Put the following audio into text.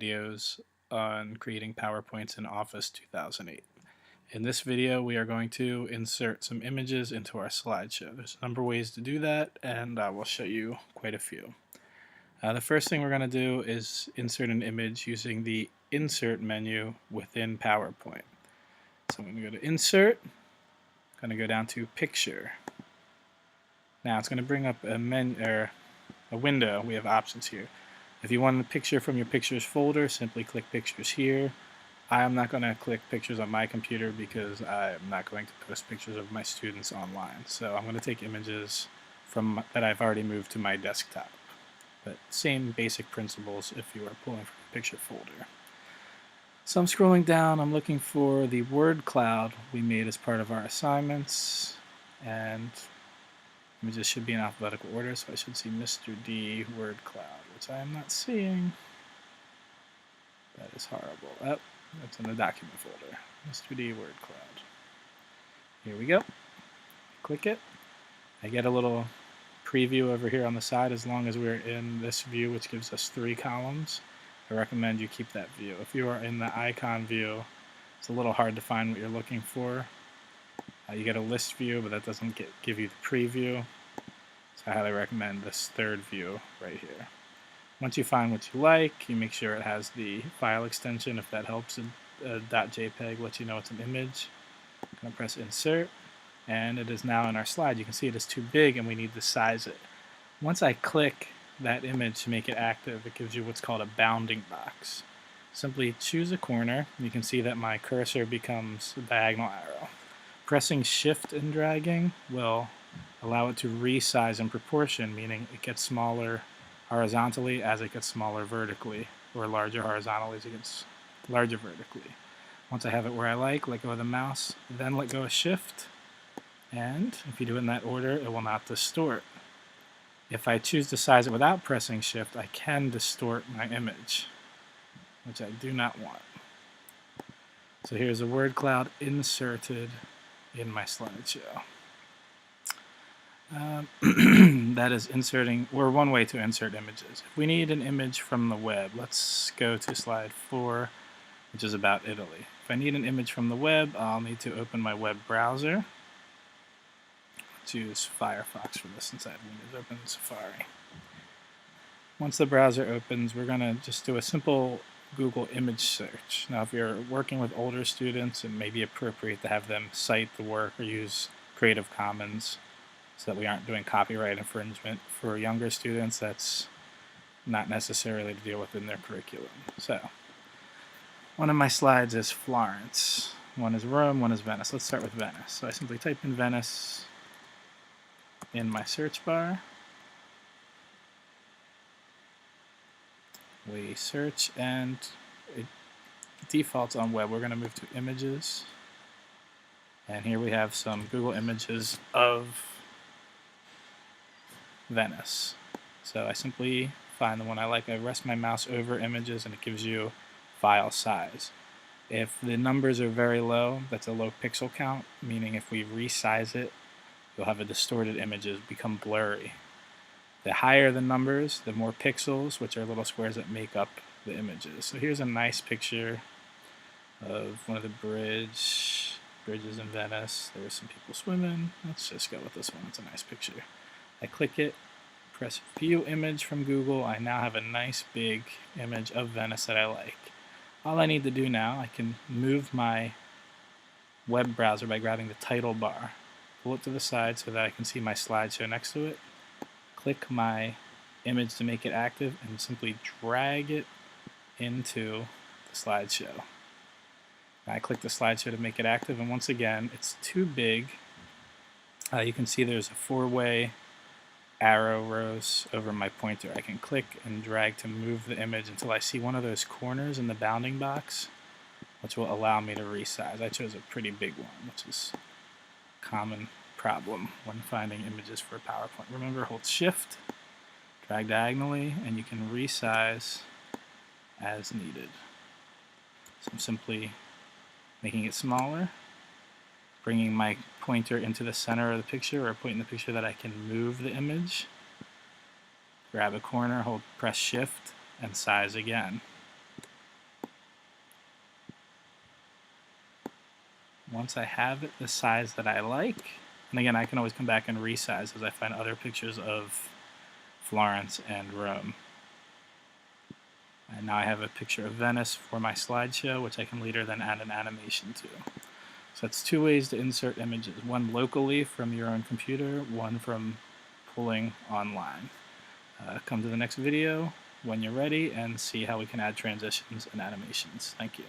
videos on creating PowerPoints in Office 2008. In this video, we are going to insert some images into our slideshow. There's a number of ways to do that, and I will show you quite a few. The first thing we're going to do is insert an image using the Insert menu within PowerPoint. So I'm going to go to Insert, I'm going to go down to Picture. Now it's going to bring up a window. We have options here. If you want a picture from your Pictures folder, simply click Pictures here. I am not going to click Pictures on my computer because I am not going to post pictures of my students online. So I'm going to take images that I've already moved to my desktop. But same basic principles if you are pulling from a picture folder. So I'm scrolling down, I'm looking for the word cloud we made as part of our assignments, and images should be in alphabetical order, so I should see Mr. D word cloud, which I am not seeing. That is horrible. Oh, that's in the document folder. Mr. D word cloud. Here we go. Click it. I get a little preview over here on the side as long as we're in this view, which gives us 3 columns. I recommend you keep that view. If you are in the icon view, it's a little hard to find what you're looking for. You get a list view, but that doesn't give you the preview. So I highly recommend this third view right here. Once you find what you like, you make sure it has the file extension, if that helps. .jpg lets you know it's an image. I'm going to press Insert, and it is now in our slide. You can see it is too big, and we need to size it. Once I click that image to make it active, it gives you what's called a bounding box. Simply choose a corner. You can see that my cursor becomes a diagonal arrow. Pressing Shift and dragging will allow it to resize in proportion, meaning it gets smaller horizontally as it gets smaller vertically, or larger horizontally as it gets larger vertically. Once I have it where I like, let go of the mouse, then let go of Shift, and if you do it in that order, it will not distort. If I choose to size it without pressing Shift, I can distort my image, which I do not want. So here's a word cloud inserted in my slideshow. That is inserting, or one way to insert images. If we need an image from the web, let's go to slide 4, which is about Italy. If I need an image from the web, I'll need to open my web browser. Let's use Firefox for this since I have Windows open, Safari. Once the browser opens, we're going to just do a simple Google image search. Now, if you're working with older students, it may be appropriate to have them cite the work or use Creative Commons so that we aren't doing copyright infringement. For younger students, that's not necessarily to deal with in their curriculum. So, one of my slides is Florence. One is Rome, one is Venice. Let's start with Venice. So I simply type in Venice in my search bar. We search, and it defaults on web. We're going to move to images, and here we have some Google images of Venice. So I simply find the one I like. I rest my mouse over images, and it gives you file size. If the numbers are very low, that's a low pixel count, meaning if we resize it, you'll have a distorted images become blurry. The higher the numbers, the more pixels, which are little squares that make up the images. So here's a nice picture of one of the bridges in Venice. There were some people swimming. Let's just go with this one. It's a nice picture. I click it, press View Image from Google. I now have a nice big image of Venice that I like. All I need to do now, I can move my web browser by grabbing the title bar, pull it to the side so that I can see my slideshow next to it. Click my image to make it active and simply drag it into the slideshow. Now I click the slideshow to make it active, and once again, it's too big. You can see there's a 4-way arrow rows over my pointer. I can click and drag to move the image until I see one of those corners in the bounding box, which will allow me to resize. I chose a pretty big one, which is a common problem when finding images for PowerPoint. Remember, hold Shift, drag diagonally, and you can resize as needed. So I'm simply making it smaller, bringing my pointer into the center of the picture, or a point in the picture that I can move the image. Grab a corner, press Shift, and size again. once I have it the size that I like, and again, I can always come back and resize as I find other pictures of Florence and Rome. And now I have a picture of Venice for my slideshow, which I can later then add an animation to. So that's two ways to insert images, one locally from your own computer, one from pulling online. Come to the next video when you're ready and see how we can add transitions and animations. Thank you.